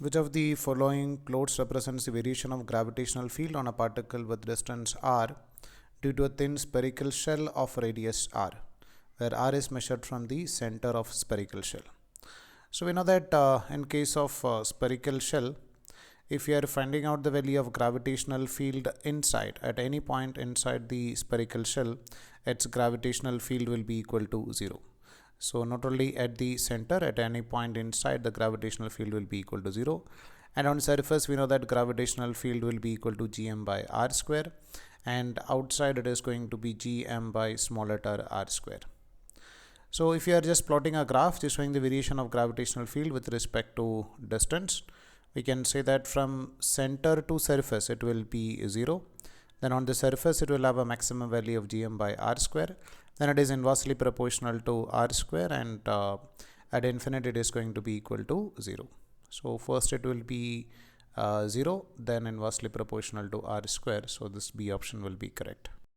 Which of the following plots represents the variation of gravitational field on a particle with distance r due to a thin spherical shell of radius r, where r is measured from the center of spherical shell. So we know that in case of spherical shell, if you are finding out the value of gravitational field inside, at any point inside the spherical shell, its gravitational field will be equal to 0. So not only at the center, at any point inside, the gravitational field will be equal to 0. And on surface, we know that gravitational field will be equal to gm by r square, and outside it is going to be gm by small letter r square. So if you are just plotting a graph just showing the variation of gravitational field with respect to distance, we can say that from center to surface it will be 0. Then on the surface it will have a maximum value of gm by r square. Then it is inversely proportional to r square, and at infinite it is going to be equal to 0. So first it will be 0, then inversely proportional to r square. So this B option will be correct.